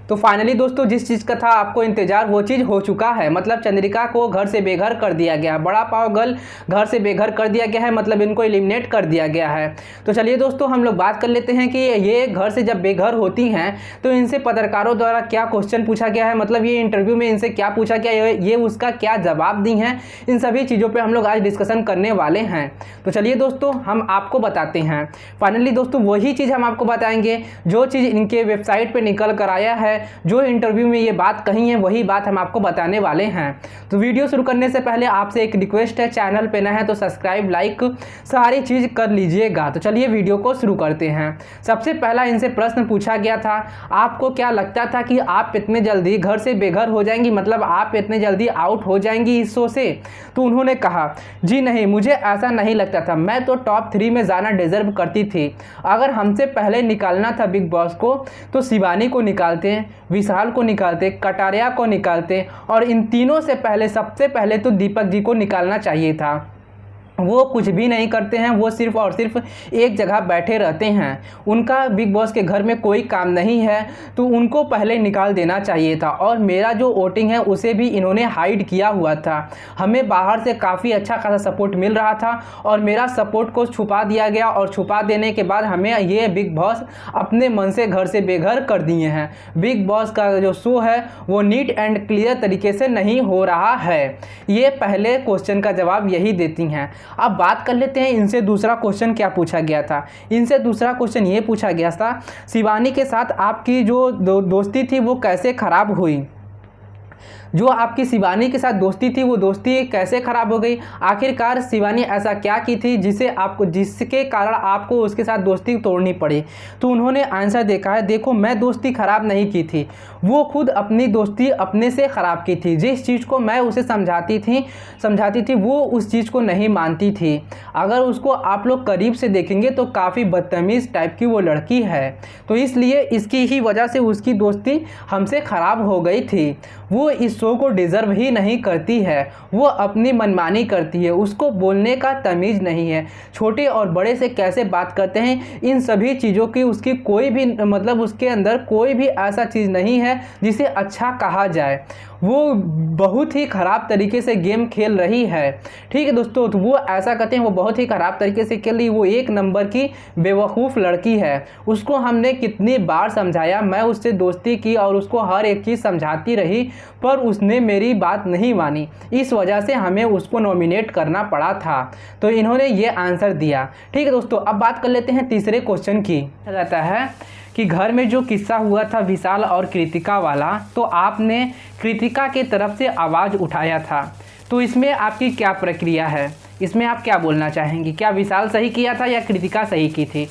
तो फाइनली दोस्तों जिस चीज़ का था आपको इंतजार वो चीज़ हो चुका है। मतलब चंद्रिका को घर से बेघर कर दिया गया, बड़ा पाव गर्ल घर से बेघर कर दिया गया है, मतलब इनको एलिमिनेट कर दिया गया है। तो चलिए दोस्तों हम लोग बात कर लेते हैं कि ये घर से जब बेघर होती हैं तो इनसे पत्रकारों द्वारा क्या क्वेश्चन पूछा गया है, मतलब ये इंटरव्यू में इनसे क्या पूछा गया, ये उसका क्या जवाब दी हैं, इन सभी चीज़ों पर हम लोग आज डिस्कशन करने वाले हैं। तो चलिए दोस्तों हम आपको बताते हैं। फाइनली दोस्तों वही चीज़ हम आपको बताएंगे जो चीज़ इनके वेबसाइट पर निकल कर आया है, जो इंटरव्यू में ये बात कही है वही बात हम आपको बताने वाले हैं। तो वीडियो शुरू करने से पहले आपसे एक रिक्वेस्ट है, चैनल पे नए हैं तो सब्सक्राइब लाइक सारी चीज़ कर लीजिएगा। तो चलिए वीडियो को शुरू करते हैं। सबसे पहला इनसे प्रश्न पूछा गया था, आपको क्या लगता था कि आप इतने जल्दी घर से बेघर हो जाएंगी, मतलब आप इतने जल्दी आउट हो जाएंगी इस शो से? तो उन्होंने कहा जी नहीं, मुझे ऐसा नहीं लगता था, मैं तो टॉप 3 में जाना डिजर्व करती थी। अगर हमसे पहले निकालना था बिग बॉस को तो शिवानी को निकालते, विशाल को निकालते, कटारिया को निकालते और इन तीनों से पहले सबसे पहले तो दीपक जी को निकालना चाहिए था। वो कुछ भी नहीं करते हैं, वो सिर्फ और सिर्फ एक जगह बैठे रहते हैं, उनका बिग बॉस के घर में कोई काम नहीं है, तो उनको पहले निकाल देना चाहिए था। और मेरा जो वोटिंग है उसे भी इन्होंने हाइड किया हुआ था, हमें बाहर से काफ़ी अच्छा खासा सपोर्ट मिल रहा था और मेरा सपोर्ट को छुपा दिया गया और छुपा देने के बाद हमें ये बिग बॉस अपने मन से घर से बेघर कर दिए हैं। बिग बॉस का जो शो है वो नीट एंड क्लियर तरीके से नहीं हो रहा है। ये पहले क्वेश्चन का जवाब यही देती हैं। अब बात कर लेते हैं इनसे दूसरा क्वेश्चन क्या पूछा गया था। इनसे दूसरा क्वेश्चन ये पूछा गया था, शिवानी के साथ आपकी जो दोस्ती थी वो कैसे खराब हुई? जो आपकी शिवानी के साथ दोस्ती थी वो दोस्ती कैसे खराब हो गई? आखिरकार शिवानी ऐसा क्या की थी जिसके कारण आपको उसके साथ दोस्ती तोड़नी पड़ी? तो उन्होंने आंसर देखा है, देखो मैं दोस्ती खराब नहीं की थी, वो खुद अपनी दोस्ती अपने से ख़राब की थी। जिस चीज़ को मैं उसे समझाती थी वो उस चीज़ को नहीं मानती थी। अगर उसको आप लोग करीब से देखेंगे तो काफ़ी बदतमीज़ टाइप की वो लड़की है, तो इसलिए इसकी ही वजह से उसकी दोस्ती हमसे ख़राब हो गई थी। वो इस शो को डिज़र्व ही नहीं करती है, वो अपनी मनमानी करती है, उसको बोलने का तमीज़ नहीं है, छोटे और बड़े से कैसे बात करते हैं इन सभी चीज़ों की उसकी कोई भी मतलब उसके अंदर कोई भी ऐसा चीज़ नहीं है जिसे अच्छा कहा जाए। वो बहुत ही ख़राब तरीके से गेम खेल रही है। ठीक है दोस्तों, तो वो ऐसा कहते हैं वो बहुत ही ख़राब तरीके से खेल रही, वो एक नंबर की बेवकूफ़ लड़की है। उसको हमने कितनी बार समझाया, मैं उससे दोस्ती की और उसको हर एक चीज़ समझाती रही पर उसने मेरी बात नहीं मानी, इस वजह से हमें उसको नॉमिनेट करना पड़ा था। तो इन्होंने ये आंसर दिया। ठीक है दोस्तों, अब बात कर लेते हैं तीसरे क्वेश्चन की। रहता है कि घर में जो किस्सा हुआ था विशाल और कृतिका वाला, तो आपने कृतिका की तरफ से आवाज़ उठाया था, तो इसमें आपकी क्या प्रक्रिया है? इसमें आप क्या बोलना चाहेंगी? क्या विशाल सही किया था या कृतिका सही की थी?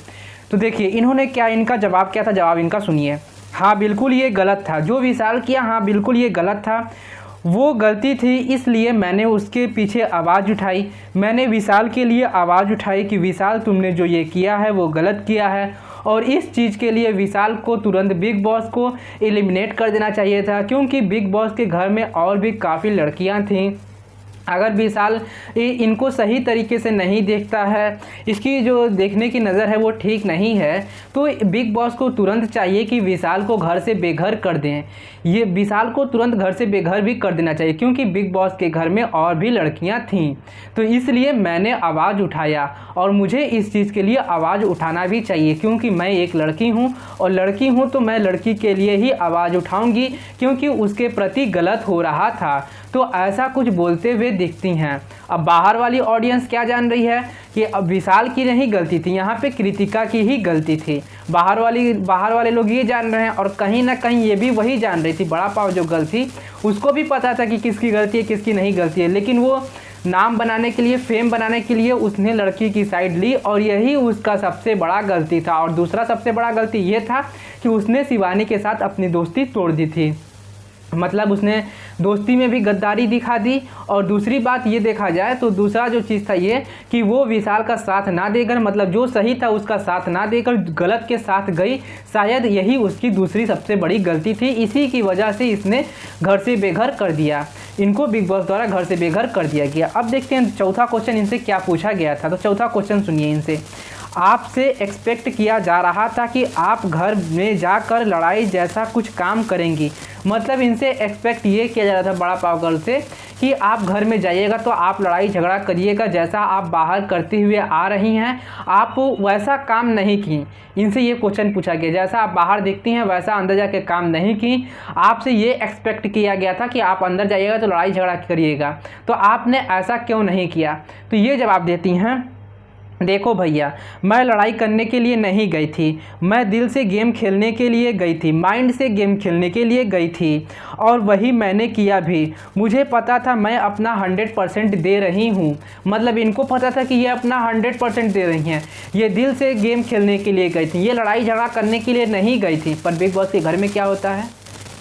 तो देखिए इन्होंने क्या, इनका जवाब क्या था, जवाब इनका सुनिए। हाँ बिल्कुल ये गलत था, जो विशाल किया, हाँ बिल्कुल ये गलत था, वो गलती थी, इसलिए मैंने उसके पीछे आवाज़ उठाई। मैंने विशाल के लिए आवाज़ उठाई कि विशाल तुमने जो ये किया है वो गलत किया है और इस चीज़ के लिए विशाल को तुरंत बिग बॉस को एलिमिनेट कर देना चाहिए था, क्योंकि बिग बॉस के घर में और भी काफ़ी लड़कियां थीं। अगर विशाल इनको सही तरीके से नहीं देखता है, इसकी जो देखने की नज़र है वो ठीक नहीं है, तो बिग बॉस को तुरंत चाहिए कि विशाल को घर से बेघर कर दें। ये विशाल को तुरंत घर से बेघर भी कर देना चाहिए, क्योंकि बिग बॉस के घर में और भी लड़कियां थीं। तो इसलिए मैंने आवाज़ उठाया और मुझे इस चीज़ के लिए आवाज़ उठाना भी चाहिए, क्योंकि मैं एक लड़की हूं और लड़की हूं तो मैं लड़की के लिए ही आवाज़ उठाऊंगी, क्योंकि उसके प्रति गलत हो रहा था। तो ऐसा कुछ बोलते हुए दिखती हैं। अब बाहर वाली ऑडियंस क्या जान रही है कि अब विशाल की नहीं गलती थी, यहाँ पे कृतिका की ही गलती थी। बाहर वाले लोग ये जान रहे हैं और कहीं ना कहीं ये भी वही जान रही थी, बड़ा पाव जो गलती, उसको भी पता था कि किसकी गलती है किसकी नहीं गलती है, लेकिन वो नाम बनाने के लिए, फेम बनाने के लिए उसने लड़की की साइड ली और यही उसका सबसे बड़ा गलती था। और दूसरा सबसे बड़ा गलती ये था कि उसने शिवानी के साथ अपनी दोस्ती तोड़ दी थी, मतलब उसने दोस्ती में भी गद्दारी दिखा दी। और दूसरी बात ये देखा जाए तो दूसरा जो चीज़ था ये कि वो विशाल का साथ ना देकर, मतलब जो सही था उसका साथ ना देकर गलत के साथ गई, शायद यही उसकी दूसरी सबसे बड़ी गलती थी। इसी की वजह से इसने घर से बेघर कर दिया, इनको बिग बॉस द्वारा घर से बेघर कर दिया गया। अब देखते हैं चौथा क्वेश्चन इनसे क्या पूछा गया था। तो चौथा क्वेश्चन सुनिए इनसे, आपसे एक्सपेक्ट किया जा रहा था कि आप घर में जाकर लड़ाई जैसा कुछ काम करेंगी। मतलब इनसे एक्सपेक्ट ये किया जा रहा था बड़ा पाव गर्ल से कि आप घर में जाइएगा तो आप लड़ाई झगड़ा करिएगा, जैसा आप बाहर करते हुए आ रही हैं आप वैसा काम नहीं की। इनसे ये क्वेश्चन पूछा गया, जैसा आप बाहर दिखती हैं वैसा अंदर जाके काम नहीं की। आपसे ये एक्सपेक्ट किया गया था कि आप अंदर जाइएगा तो लड़ाई झगड़ा करिएगा, तो आपने ऐसा क्यों नहीं किया। तो ये जवाब देती हैं, देखो भैया, मैं लड़ाई करने के लिए नहीं गई थी, मैं दिल से गेम खेलने के लिए गई थी, माइंड से गेम खेलने के लिए गई थी और वही मैंने किया भी। मुझे पता था मैं अपना 100% दे रही हूँ। मतलब इनको पता था कि ये अपना 100% दे रही हैं। ये दिल से गेम खेलने के लिए गई थी, ये लड़ाई झगड़ा करने के लिए नहीं गई थी। पर बिग बॉस के घर में क्या होता है,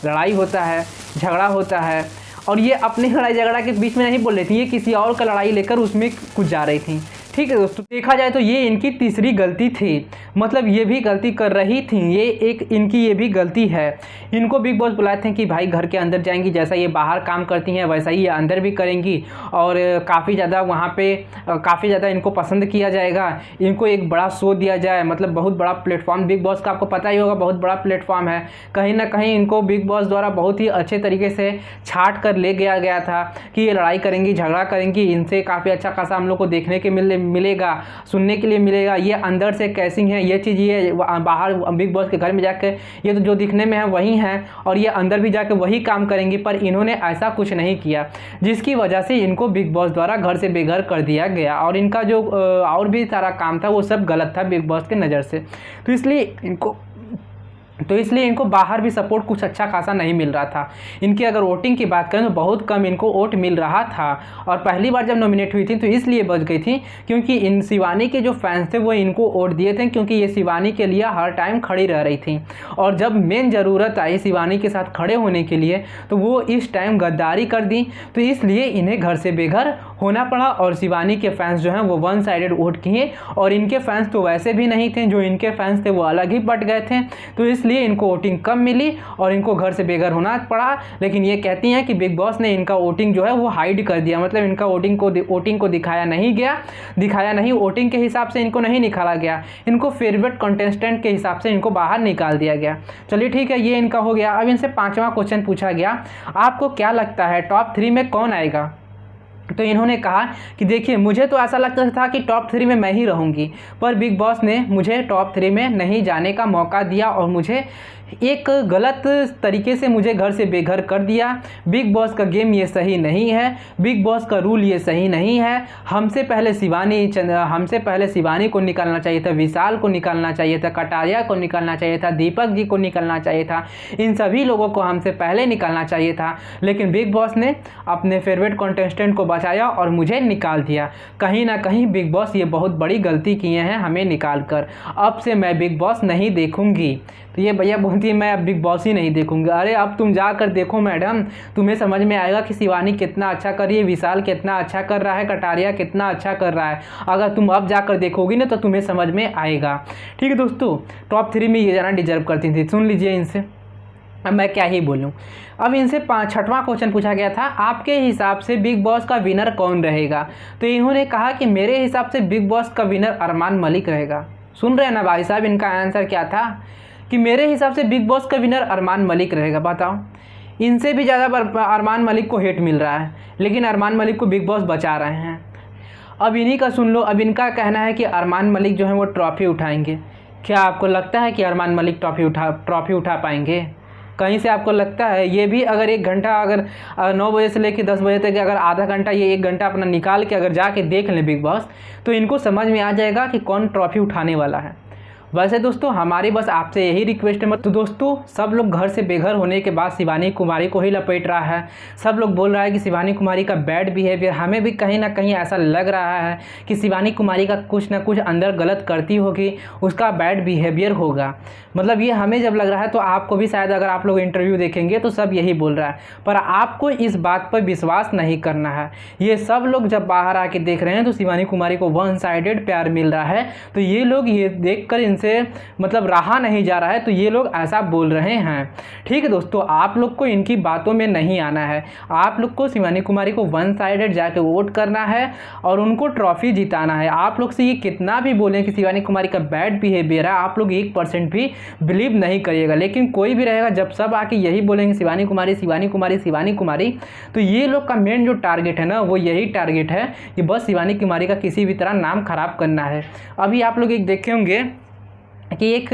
लड़ाई होता है, झगड़ा होता है, और ये अपनी लड़ाई झगड़ा के बीच में नहीं बोल रही थी, ये किसी और का लड़ाई लेकर उसमें कुछ जा रही थी। ठीक है दोस्तों, देखा जाए तो ये इनकी तीसरी गलती थी। मतलब ये भी गलती कर रही थी, ये एक इनकी ये भी गलती है। इनको बिग बॉस बुलाए थे कि भाई घर के अंदर जाएंगी, जैसा ये बाहर काम करती हैं वैसा ही ये अंदर भी करेंगी और काफ़ी ज़्यादा वहाँ पे काफ़ी ज़्यादा इनको पसंद किया जाएगा। इनको एक बड़ा शो दिया जाए, मतलब बहुत बड़ा प्लेटफॉर्म बिग बॉस का आपको पता ही होगा, बहुत बड़ा प्लेटफॉर्म है। कहीं ना कहीं इनको बिग बॉस द्वारा बहुत ही अच्छे तरीके से छाट कर ले गया था कि ये लड़ाई करेंगी, झगड़ा करेंगी, इनसे काफ़ी अच्छा खासा हम लोग को देखने के मिलेगा, सुनने के लिए मिलेगा। ये अंदर से कैसी हैं ये चीज़, ये बाहर बिग बॉस के घर में जाकर ये तो जो दिखने में है वही हैं और ये अंदर भी जाकर वही काम करेंगी। पर इन्होंने ऐसा कुछ नहीं किया, जिसकी वजह से इनको बिग बॉस द्वारा घर से बेघर कर दिया गया और इनका जो और भी सारा काम था वो सब गलत था बिग बॉस के नज़र से। तो इसलिए इनको बाहर भी सपोर्ट कुछ अच्छा खासा नहीं मिल रहा था। इनकी अगर वोटिंग की बात करें तो बहुत कम इनको वोट मिल रहा था और पहली बार जब नॉमिनेट हुई थी तो इसलिए बच गई थी क्योंकि इन शिवानी के जो फैंस थे वो इनको वोट दिए थे, क्योंकि ये शिवानी के लिए हर टाइम खड़ी रह रही थी और जब मेन ज़रूरत आई शिवानी के साथ खड़े होने के लिए तो वो इस टाइम गद्दारी कर दी। तो इसलिए इन्हें घर से बेघर होना पड़ा और शिवानी के फैंस जो हैं वो वन साइडेड वोट किए और इनके फैंस तो वैसे भी नहीं थे, जो इनके फैंस थे वो अलग ही बट गए थे। तो इसलिए इनको वोटिंग कम मिली और इनको घर से बेघर होना पड़ा। लेकिन ये कहती हैं कि बिग बॉस ने इनका वोटिंग जो है वो हाइड कर दिया, मतलब इनका वोटिंग को दिखाया नहीं, वोटिंग के हिसाब से इनको नहीं निकाला गया, इनको फेवरेट कंटेस्टेंट के हिसाब से इनको बाहर निकाल दिया गया। चलिए ठीक है, ये इनका हो गया। अब इनसे 5वां क्वेश्चन पूछा गया, आपको क्या लगता है टॉप 3 में कौन आएगा। तो इन्होंने कहा कि देखिए, मुझे तो ऐसा लगता था कि टॉप 3 में मैं ही रहूँगी, पर बिग बॉस ने मुझे टॉप 3 में नहीं जाने का मौका दिया और मुझे एक गलत तरीके से मुझे घर से बेघर कर दिया। बिग बॉस का गेम ये सही नहीं है, बिग बॉस का रूल ये सही नहीं है। हमसे पहले शिवानी को निकालना चाहिए था, विशाल को निकालना चाहिए था, कटारिया को निकालना चाहिए था, दीपक जी को निकालना चाहिए था, इन सभी लोगों को हमसे पहले निकालना चाहिए था। लेकिन बिग बॉस ने अपने फेवरेट कंटेस्टेंट को बचाया और मुझे निकाल दिया। कहीं ना कहीं बिग बॉस ये बहुत बड़ी गलती किए हैं हमें निकाल कर। अब से मैं बिग बॉस नहीं देखूंगी। तो ये भैया बोलती है मैं अब बिग बॉस ही नहीं देखूंगी। अरे अब तुम जाकर देखो मैडम, तुम्हें समझ में आएगा कि शिवानी कितना अच्छा कर रही है, विशाल कितना अच्छा कर रहा है, कटारिया कितना अच्छा कर रहा है। अगर तुम अब जाकर देखोगी ना तो तुम्हें समझ में आएगा। ठीक है दोस्तों, टॉप 3 में ये जाना डिजर्व करती थी। सुन लीजिए इनसे, अब मैं क्या ही बोलूं। अब इनसे 6वां क्वेश्चन पूछा गया था, आपके हिसाब से बिग बॉस का विनर कौन रहेगा। तो इन्होंने कहा कि मेरे हिसाब से बिग बॉस का विनर अरमान मलिक रहेगा। सुन रहे हैं ना भाई साहब, इनका आंसर क्या था कि मेरे हिसाब से बिग बॉस का विनर अरमान मलिक रहेगा। बताओ, इनसे भी ज़्यादा अरमान मलिक को हेट मिल रहा है, लेकिन अरमान मलिक को बिग बॉस बचा रहे हैं। अब इन्हीं का सुन लो। अब इनका कहना है कि अरमान मलिक जो है वो ट्रॉफी उठाएंगे। क्या आपको लगता है कि अरमान मलिक ट्रॉफी उठा पाएंगे? कहीं से आपको लगता है? ये भी अगर 1 घंटा, अगर 9 बजे से लेकर 10 बजे तक अगर आधा घंटा ये 1 घंटा अपना निकाल के अगर जाके देख लें बिग बॉस, तो इनको समझ में आ जाएगा कि कौन ट्रॉफी उठाने वाला है। वैसे दोस्तों हमारी बस आपसे यही रिक्वेस्ट है। तो दोस्तों सब लोग घर से बेघर होने के बाद शिवानी कुमारी को ही लपेट रहा है। सब लोग बोल रहा है कि शिवानी कुमारी का बैड बिहेवियर, हमें भी कहीं ना कहीं ऐसा लग रहा है कि शिवानी कुमारी का कुछ ना कुछ अंदर गलत करती होगी, उसका बैड बिहेवियर होगा। मतलब ये हमें जब लग रहा है तो आपको भी शायद, अगर आप लोग इंटरव्यू देखेंगे तो सब यही बोल रहा है। पर आपको इस बात पर विश्वास नहीं करना है। ये सब लोग जब बाहर आके देख रहे हैं तो शिवानी कुमारी को वन साइडेड प्यार मिल रहा है, तो ये लोग ये देख कर इनसे इनसे मतलब रहा नहीं जा रहा है, तो ये लोग ऐसा बोल रहे हैं। ठीक है दोस्तों, आप लोग को इनकी बातों में नहीं आना है। आप लोग को शिवानी कुमारी को वन साइडेड जाके वोट करना है और उनको ट्रॉफी जिताना है। आप लोग से ये कितना भी बोलें कि शिवानी कुमारी का बैड बिहेवियर है, आप लोग 1% भी बिलीव नहीं करिएगा। लेकिन कोई भी रहेगा, जब सब आके यही बोलेंगे शिवानी कुमारी शिवानी कुमारी शिवानी कुमारी, तो ये लोग का मेन जो टारगेट है ना, वो यही टारगेट है कि बस शिवानी कुमारी का किसी भी तरह नाम खराब करना है। अभी आप लोग एक देखे होंगे कि एक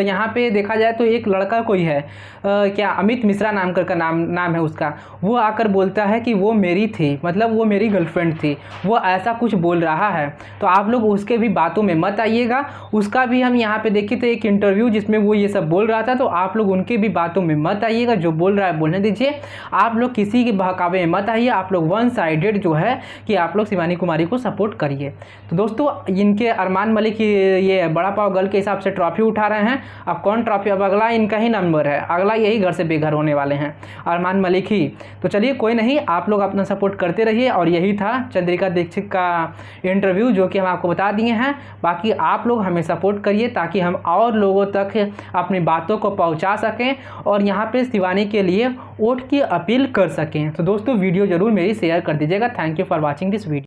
यहाँ पे देखा जाए तो एक लड़का कोई है, क्या अमित मिश्रा नाम का नाम है उसका, वो आकर बोलता है कि वो मेरी थी, मतलब वो मेरी गर्लफ्रेंड थी, वो ऐसा कुछ बोल रहा है। तो आप लोग उसके भी बातों में मत आइएगा। उसका भी हम यहाँ पे देखे थे एक इंटरव्यू जिसमें वो ये सब बोल रहा था, तो आप लोग उनके भी बातों में मत आइएगा। जो बोल रहा है बोलने दीजिए, आप लोग किसी के बहकावे में मत आइए। आप लोग वन साइडेड जो है कि आप लोग शिवानी कुमारी को सपोर्ट करिए। तो दोस्तों, इनके अरमान मलिक ये बड़ा पाव गर्ल के हिसाब से ट्रॉफी उठा रहे हैं। अब कौन ट्रॉफी, अब अगला इनका ही नंबर है, अगला यही घर से बेघर होने वाले हैं, अरमान मलिक ही। तो चलिए कोई नहीं, आप लोग अपना सपोर्ट करते रहिए। और यही था चंद्रिका दीक्षित का इंटरव्यू जो कि हम आपको बता दिए हैं। बाकी आप लोग हमें सपोर्ट करिए ताकि हम और लोगों तक अपनी बातों को पहुंचा सकें और यहाँ पे शिवानी के लिए वोट की अपील कर सकें। तो दोस्तों, वीडियो ज़रूर मेरी शेयर कर दीजिएगा। Thank you for watching this video.